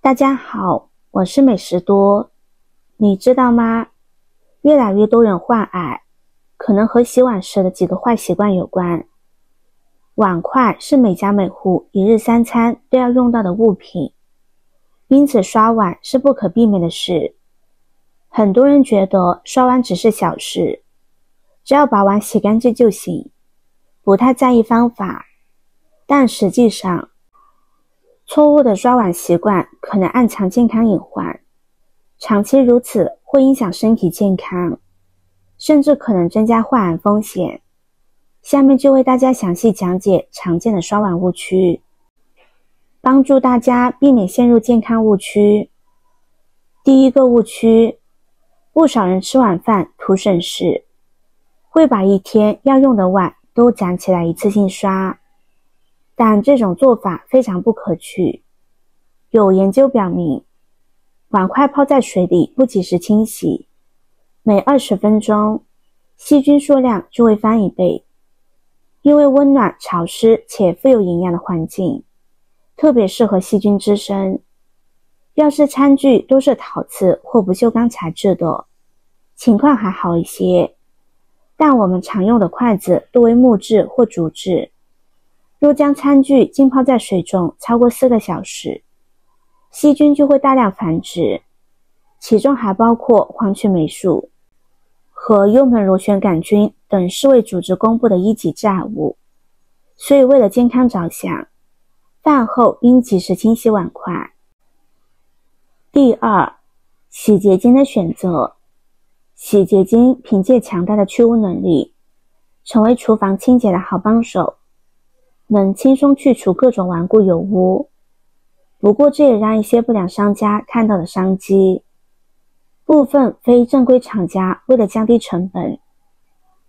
大家好，我是美食多。你知道吗？越来越多人患癌，可能和洗碗时的几个坏习惯有关。碗筷是每家每户一日三餐都要用到的物品，因此刷碗是不可避免的事。很多人觉得刷碗只是小事，只要把碗洗干净就行，不太在意方法。但实际上，错误的刷碗习惯可能暗藏健康隐患，长期如此会影响身体健康，甚至可能增加患癌风险。下面就为大家详细讲解常见的刷碗误区，帮助大家避免陷入健康误区。第一个误区，不少人吃晚饭图省事，会把一天要用的碗都攒起来一次性刷。但这种做法非常不可取。有研究表明，碗筷泡在水里不及时清洗，每20分钟，细菌数量就会翻1倍。因为温暖、潮湿且富有营养的环境，特别适合细菌滋生。要是餐具都是陶瓷或不锈钢材质的，情况还好一些，但我们常用的筷子多为木质或竹制。若将餐具浸泡在水中超过4个小时，细菌就会大量繁殖，其中还包括黄曲霉素和幽门螺旋杆菌等世卫组织公布的一级致癌物。所以为了健康着想，饭后应及时清洗碗筷。第二，洗洁精的选择。洗洁精凭借强大的去污能力，成为厨房清洁的好帮手，能轻松去除各种顽固油污。不过这也让一些不良商家看到了商机。部分非正规厂家为了降低成本，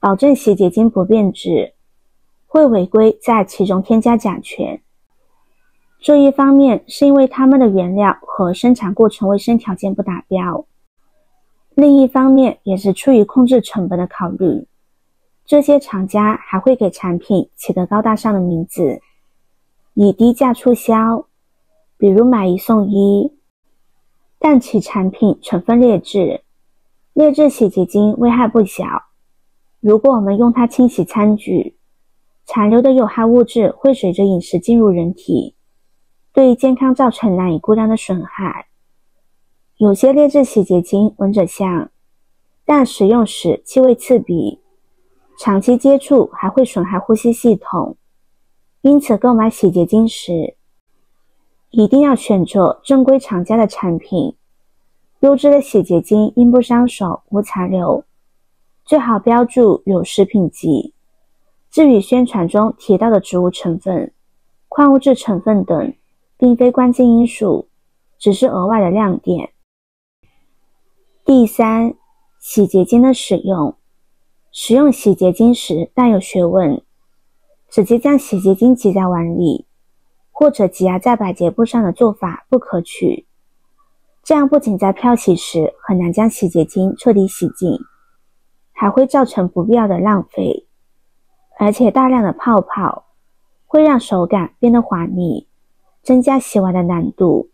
保证洗洁精不变质，会违规在其中添加甲醛。这一方面是因为他们的原料和生产过程卫生条件不达标，另一方面也是出于控制成本的考虑。这些厂家还会给产品起个高大上的名字，以低价促销，比如买1送1。但其产品成分劣质，劣质洗洁精危害不小。如果我们用它清洗餐具，残留的有害物质会随着饮食进入人体，对健康造成难以估量的损害。有些劣质洗洁精闻着香，但使用时气味刺鼻，长期接触还会损害呼吸系统。因此购买洗洁精时，一定要选择正规厂家的产品。优质的洗洁精应不伤手，无残留，最好标注有食品级。至于宣传中提到的植物成分、矿物质成分等，并非关键因素，只是额外的亮点。第三，洗洁精的使用。使用洗洁精时带有学问，直接将洗洁精挤在碗里，或者挤压在百洁布上的做法不可取。这样不仅在漂洗时很难将洗洁精彻底洗净，还会造成不必要的浪费，而且大量的泡泡会让手感变得滑腻，增加洗碗的难度。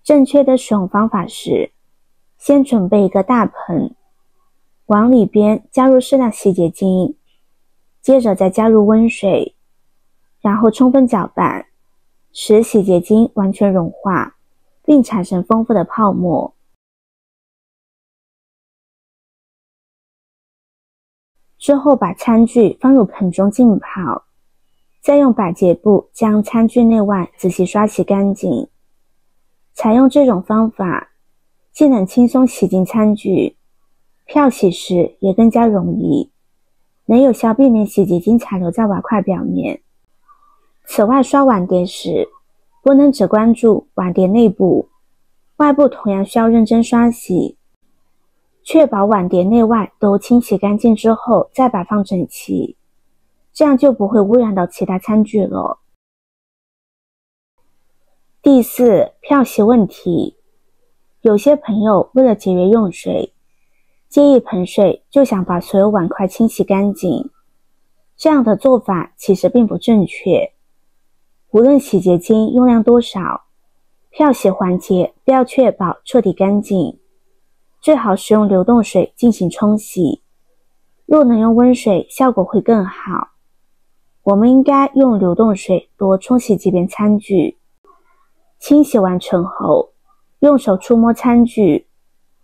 正确的使用方法是，先准备一个大盆，往里边加入适量洗洁精，接着再加入温水，然后充分搅拌，使洗洁精完全融化，并产生丰富的泡沫。之后把餐具放入盆中浸泡，再用百洁布将餐具内外仔细刷洗干净。采用这种方法，既能轻松洗净餐具，漂洗时也更加容易，能有效避免洗洁精残留在碗筷表面。此外，刷碗碟时，不能只关注碗碟内部，外部同样需要认真刷洗，确保碗碟内外都清洗干净之后再摆放整齐，这样就不会污染到其他餐具了。第四，漂洗问题。有些朋友为了节约用水，接一盆水就想把所有碗筷清洗干净，这样的做法其实并不正确。无论洗洁精用量多少，漂洗环节都要确保彻底干净，最好使用流动水进行冲洗，若能用温水效果会更好。我们应该用流动水多冲洗几遍餐具，清洗完成后用手触摸餐具，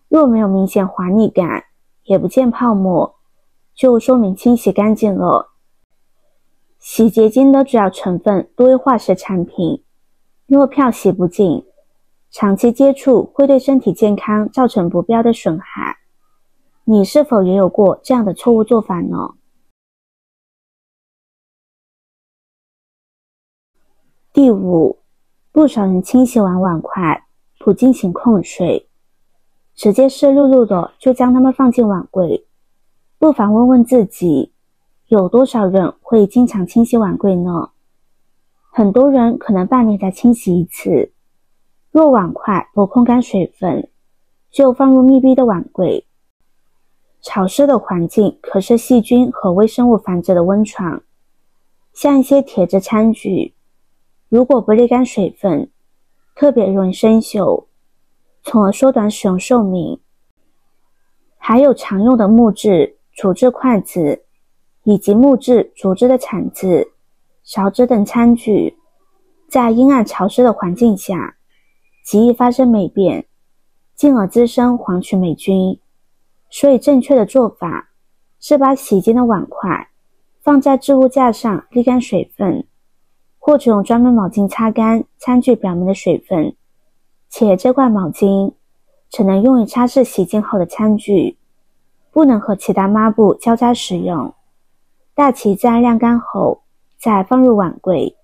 若没有明显滑腻感，也不见泡沫，就说明清洗干净了。洗洁精的主要成分多为化学产品，若漂洗不净，长期接触会对身体健康造成不必要的损害。你是否也有过这样的错误做法呢？第五，不少人清洗完碗筷不进行控水，直接湿漉漉的就将它们放进碗柜。不妨问问自己，有多少人会经常清洗碗柜呢？很多人可能半年才清洗一次。若碗筷不控干水分，就放入密闭的碗柜。潮湿的环境可是细菌和微生物繁殖的温床，像一些铁质餐具，如果不沥干水分，特别容易生锈，从而缩短使用寿命。还有常用的木质、竹制筷子，以及木质、竹制的铲子、勺子等餐具，在阴暗潮湿的环境下，极易发生霉变，进而滋生黄曲霉菌。所以正确的做法是把洗净的碗筷放在置物架上沥干水分，或者用专门毛巾擦干餐具表面的水分，且这块毛巾只能用于擦拭洗净后的餐具，不能和其他抹布交叉使用。待其自然晾干后再放入碗柜。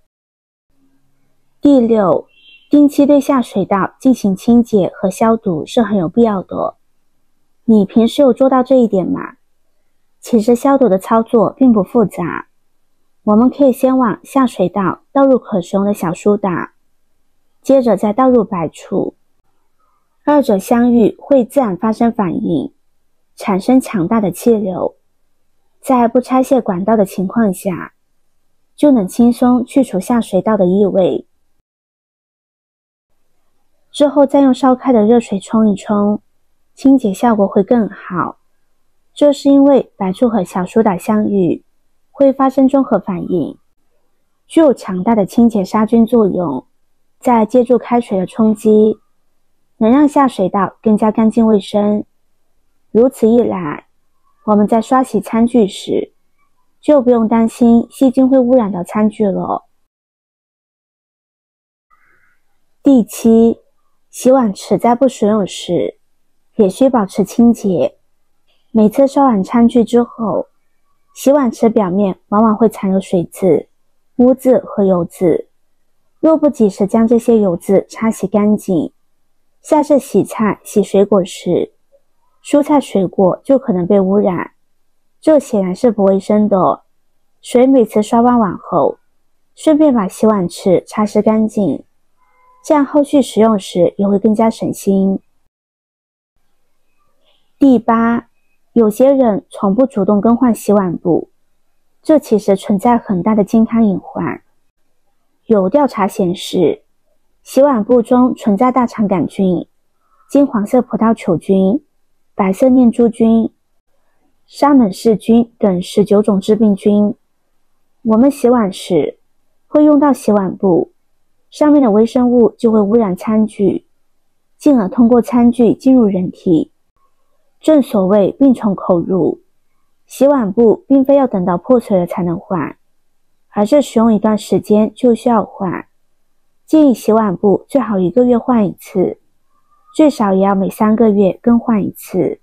第六，定期对下水道进行清洁和消毒是很有必要的。你平时有做到这一点吗？其实消毒的操作并不复杂，我们可以先往下水道倒入可使用的小苏打，接着再倒入白醋，二者相遇会自然发生反应，产生强大的气流，在不拆卸管道的情况下，就能轻松去除下水道的异味。之后再用烧开的热水冲一冲，清洁效果会更好。这是因为白醋和小苏打相遇会发生中和反应，具有强大的清洁杀菌作用，再借助开水的冲击，能让下水道更加干净卫生。如此一来，我们在刷洗餐具时就不用担心细菌会污染到餐具了。第七，洗碗池在不使用时也需保持清洁。每次刷完餐具之后，洗碗池表面往往会残留水渍、污渍和油渍。若不及时将这些油渍擦洗干净，下次洗菜、洗水果时，蔬菜水果就可能被污染，这显然是不卫生的。所以每次刷完碗后，顺便把洗碗池擦拭干净，这样后续使用时也会更加省心。第八，有些人从不主动更换洗碗布，这其实存在很大的健康隐患。有调查显示，洗碗布中存在大肠杆菌、金黄色葡萄球菌、白色念珠菌、沙门氏菌等19种致病菌。我们洗碗时会用到洗碗布，上面的微生物就会污染餐具，进而通过餐具进入人体。正所谓病从口入，洗碗布并非要等到破碎了才能换，而是使用一段时间就需要换。建议洗碗布最好1个月换一次，最少也要每3个月更换一次。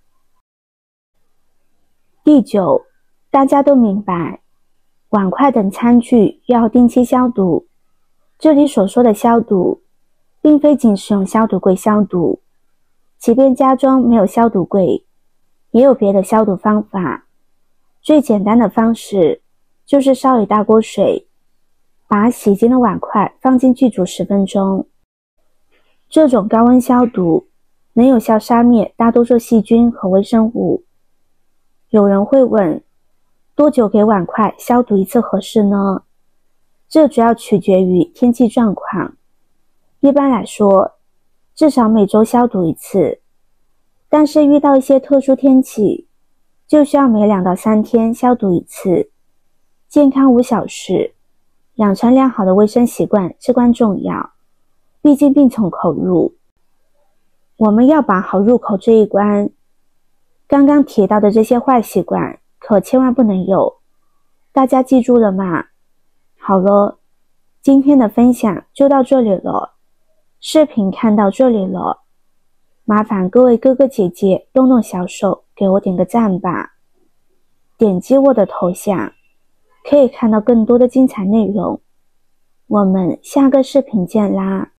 第九，大家都明白，碗筷等餐具要定期消毒。这里所说的消毒，并非仅使用消毒柜消毒，即便家中没有消毒柜，也有别的消毒方法。最简单的方式就是烧一大锅水，把洗净的碗筷放进去煮10分钟。这种高温消毒能有效杀灭大多数细菌和微生物。有人会问，多久给碗筷消毒一次合适呢？这主要取决于天气状况。一般来说，至少每周消毒一次，但是遇到一些特殊天气，就需要每2到3天消毒一次。健康无小事，养成良好的卫生习惯至关重要，毕竟病从口入。我们要把好入口这一关，刚刚提到的这些坏习惯可千万不能有，大家记住了吗？好了，今天的分享就到这里了，视频看到这里了，麻烦各位哥哥姐姐动动小手给我点个赞吧，点击我的头像可以看到更多的精彩内容，我们下个视频见啦！